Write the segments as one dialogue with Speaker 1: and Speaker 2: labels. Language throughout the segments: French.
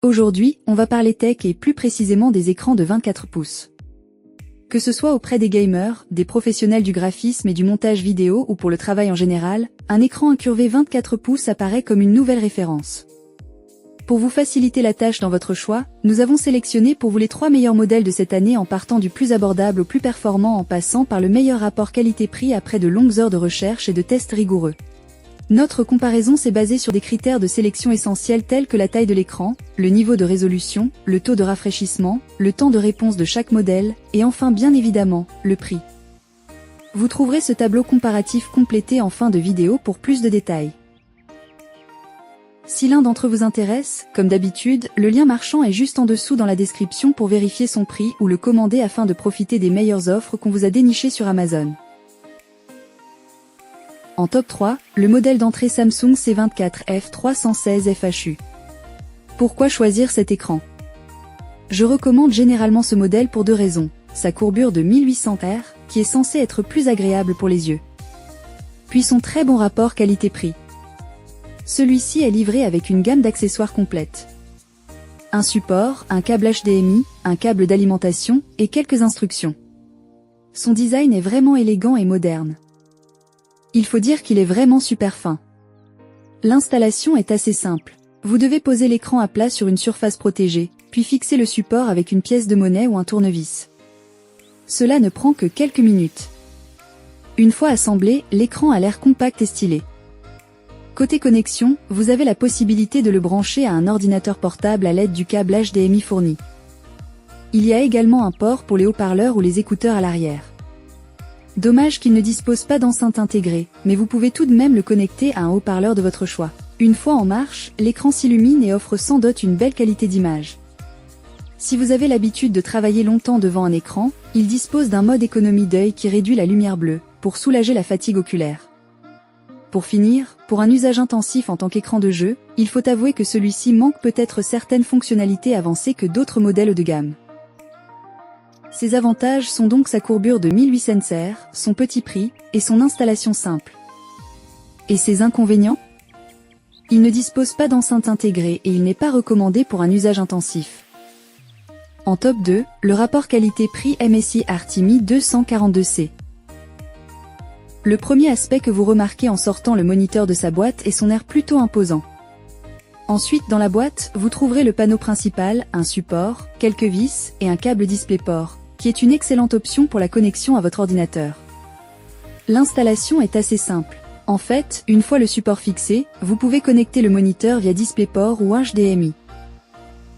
Speaker 1: Aujourd'hui, on va parler tech et plus précisément des écrans de 24 pouces. Que ce soit auprès des gamers, des professionnels du graphisme et du montage vidéo ou pour le travail en général, un écran incurvé 24 pouces apparaît comme une nouvelle référence. Pour vous faciliter la tâche dans votre choix, nous avons sélectionné pour vous les 3 meilleurs modèles de cette année en partant du plus abordable au plus performant en passant par le meilleur rapport qualité-prix après de longues heures de recherche et de tests rigoureux. Notre comparaison s'est basée sur des critères de sélection essentiels tels que la taille de l'écran, le niveau de résolution, le taux de rafraîchissement, le temps de réponse de chaque modèle, et enfin bien évidemment, le prix. Vous trouverez ce tableau comparatif complété en fin de vidéo pour plus de détails. Si l'un d'entre eux vous intéresse, comme d'habitude, le lien marchand est juste en dessous dans la description pour vérifier son prix ou le commander afin de profiter des meilleures offres qu'on vous a dénichées sur Amazon. En top 3, le modèle d'entrée Samsung C24F316 FHU. Pourquoi choisir cet écran? Je recommande généralement ce modèle pour 2 raisons. Sa courbure de 1800R, qui est censée être plus agréable pour les yeux. Puis son très bon rapport qualité-prix. Celui-ci est livré avec une gamme d'accessoires complète. Un support, un câble HDMI, un câble d'alimentation et quelques instructions. Son design est vraiment élégant et moderne. Il faut dire qu'il est vraiment super fin. L'installation est assez simple. Vous devez poser l'écran à plat sur une surface protégée, puis fixer le support avec une pièce de monnaie ou un tournevis. Cela ne prend que quelques minutes. Une fois assemblé, l'écran a l'air compact et stylé. Côté connexion, vous avez la possibilité de le brancher à un ordinateur portable à l'aide du câble HDMI fourni. Il y a également un port pour les haut-parleurs ou les écouteurs à l'arrière. Dommage qu'il ne dispose pas d'enceinte intégrée, mais vous pouvez tout de même le connecter à un haut-parleur de votre choix. Une fois en marche, l'écran s'illumine et offre sans doute une belle qualité d'image. Si vous avez l'habitude de travailler longtemps devant un écran, il dispose d'un mode économie d'œil qui réduit la lumière bleue, pour soulager la fatigue oculaire. Pour finir, pour un usage intensif en tant qu'écran de jeu, il faut avouer que celui-ci manque peut-être certaines fonctionnalités avancées que d'autres modèles de gamme. Ses avantages sont donc sa courbure de 1800R, son petit prix, et son installation simple. Et ses inconvénients? Il ne dispose pas d'enceinte intégrée et il n'est pas recommandé pour un usage intensif. En top 2, le rapport qualité-prix MSI Artimi 242C. Le premier aspect que vous remarquez en sortant le moniteur de sa boîte est son air plutôt imposant. Ensuite, dans la boîte, vous trouverez le panneau principal, un support, quelques vis et un câble DisplayPort, qui est une excellente option pour la connexion à votre ordinateur. L'installation est assez simple. En fait, une fois le support fixé, vous pouvez connecter le moniteur via DisplayPort ou HDMI.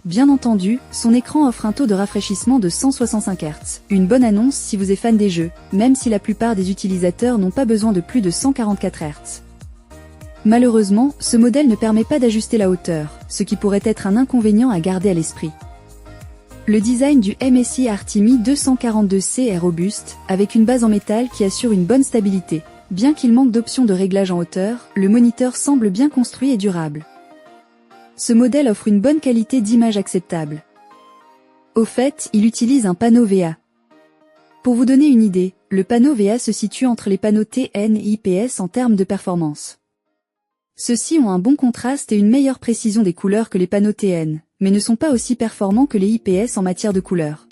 Speaker 1: Bien entendu, son écran offre un taux de rafraîchissement de 165 Hz, une bonne annonce si vous êtes fan des jeux, même si la plupart des utilisateurs n'ont pas besoin de plus de 144 Hz. Malheureusement, ce modèle ne permet pas d'ajuster la hauteur, ce qui pourrait être un inconvénient à garder à l'esprit. Le design du MSI Artimi 242C est robuste, avec une base en métal qui assure une bonne stabilité. Bien qu'il manque d'options de réglage en hauteur, le moniteur semble bien construit et durable. Ce modèle offre une bonne qualité d'image acceptable. Au fait, il utilise un panneau VA. Pour vous donner une idée, le panneau VA se situe entre les panneaux TN et IPS en termes de performance. Ceux-ci ont un bon contraste et une meilleure précision des couleurs que les panneaux TN, mais ne sont pas aussi performants que les IPS en matière de couleurs.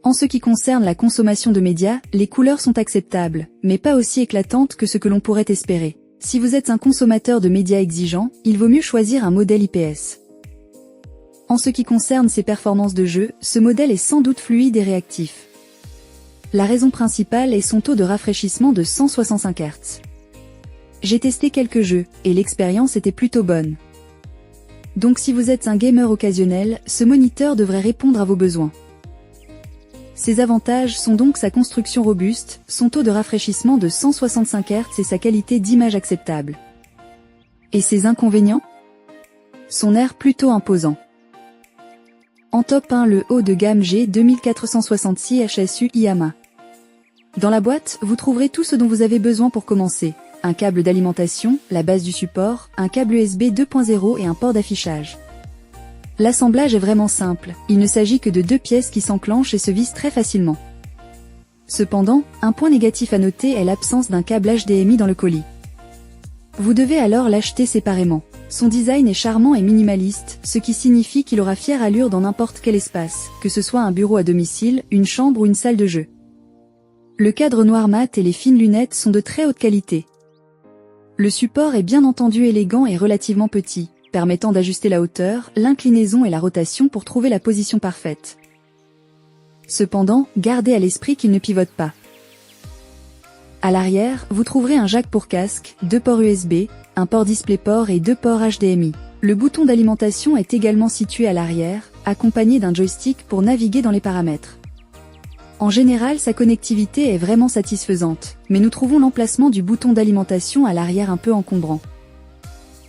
Speaker 1: En ce qui concerne la consommation de médias, les couleurs sont acceptables, mais pas aussi éclatantes que ce que l'on pourrait espérer. Si vous êtes un consommateur de médias exigeant, il vaut mieux choisir un modèle IPS. En ce qui concerne ses performances de jeu, ce modèle est sans doute fluide et réactif. La raison principale est son taux de rafraîchissement de 165 Hz. J'ai testé quelques jeux, et l'expérience était plutôt bonne. Donc si vous êtes un gamer occasionnel, ce moniteur devrait répondre à vos besoins. Ses avantages sont donc sa construction robuste, son taux de rafraîchissement de 165 Hz et sa qualité d'image acceptable. Et ses inconvénients? Son air plutôt imposant. En top 1, le haut de gamme G2466 HSU IAMA. Dans la boîte, vous trouverez tout ce dont vous avez besoin pour commencer. Un câble d'alimentation, la base du support, un câble USB 2.0 et un port d'affichage. L'assemblage est vraiment simple, il ne s'agit que de 2 pièces qui s'enclenchent et se vissent très facilement. Cependant, un point négatif à noter est l'absence d'un câble HDMI dans le colis. Vous devez alors l'acheter séparément. Son design est charmant et minimaliste, ce qui signifie qu'il aura fière allure dans n'importe quel espace, que ce soit un bureau à domicile, une chambre ou une salle de jeu. Le cadre noir mat et les fines lunettes sont de très haute qualité. Le support est bien entendu élégant et relativement petit, permettant d'ajuster la hauteur, l'inclinaison et la rotation pour trouver la position parfaite. Cependant, gardez à l'esprit qu'il ne pivote pas. À l'arrière, vous trouverez un jack pour casque, 2 ports USB, un port DisplayPort et 2 ports HDMI. Le bouton d'alimentation est également situé à l'arrière, accompagné d'un joystick pour naviguer dans les paramètres. En général, sa connectivité est vraiment satisfaisante, mais nous trouvons l'emplacement du bouton d'alimentation à l'arrière un peu encombrant.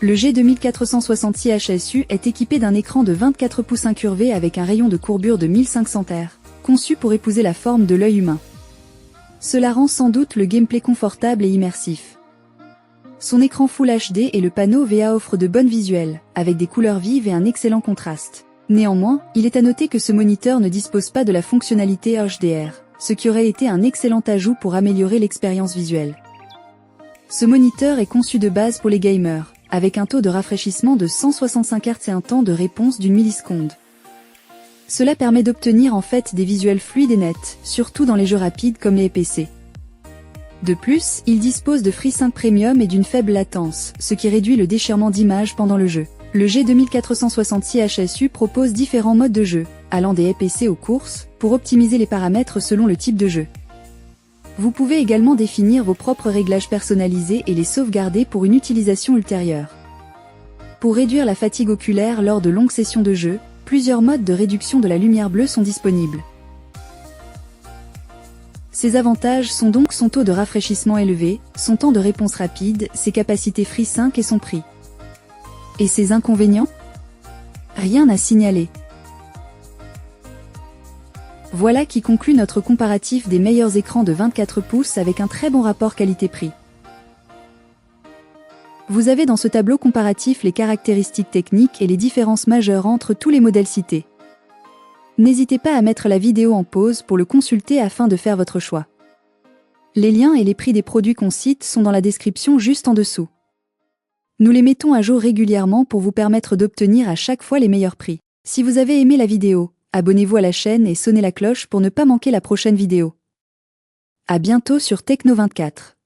Speaker 1: Le G2460i HSU est équipé d'un écran de 24 pouces incurvé avec un rayon de courbure de 1500 R, conçu pour épouser la forme de l'œil humain. Cela rend sans doute le gameplay confortable et immersif. Son écran Full HD et le panneau VA offrent de bonnes visuels, avec des couleurs vives et un excellent contraste. Néanmoins, il est à noter que ce moniteur ne dispose pas de la fonctionnalité HDR, ce qui aurait été un excellent ajout pour améliorer l'expérience visuelle. Ce moniteur est conçu de base pour les gamers, avec un taux de rafraîchissement de 165 Hz et un temps de réponse d'1 milliseconde. Cela permet d'obtenir en fait des visuels fluides et nets, surtout dans les jeux rapides comme les PC. De plus, il dispose de FreeSync Premium et d'une faible latence, ce qui réduit le déchirement d'image pendant le jeu. Le G2460i HSU propose différents modes de jeu, allant des PC aux courses, pour optimiser les paramètres selon le type de jeu. Vous pouvez également définir vos propres réglages personnalisés et les sauvegarder pour une utilisation ultérieure. Pour réduire la fatigue oculaire lors de longues sessions de jeu, plusieurs modes de réduction de la lumière bleue sont disponibles. Ses avantages sont donc son taux de rafraîchissement élevé, son temps de réponse rapide, ses capacités FreeSync et son prix. Et ses inconvénients? Rien à signaler. Voilà qui conclut notre comparatif des meilleurs écrans de 24 pouces avec un très bon rapport qualité-prix. Vous avez dans ce tableau comparatif les caractéristiques techniques et les différences majeures entre tous les modèles cités. N'hésitez pas à mettre la vidéo en pause pour le consulter afin de faire votre choix. Les liens et les prix des produits qu'on cite sont dans la description juste en dessous. Nous les mettons à jour régulièrement pour vous permettre d'obtenir à chaque fois les meilleurs prix. Si vous avez aimé la vidéo, abonnez-vous à la chaîne et sonnez la cloche pour ne pas manquer la prochaine vidéo. À bientôt sur Techno24.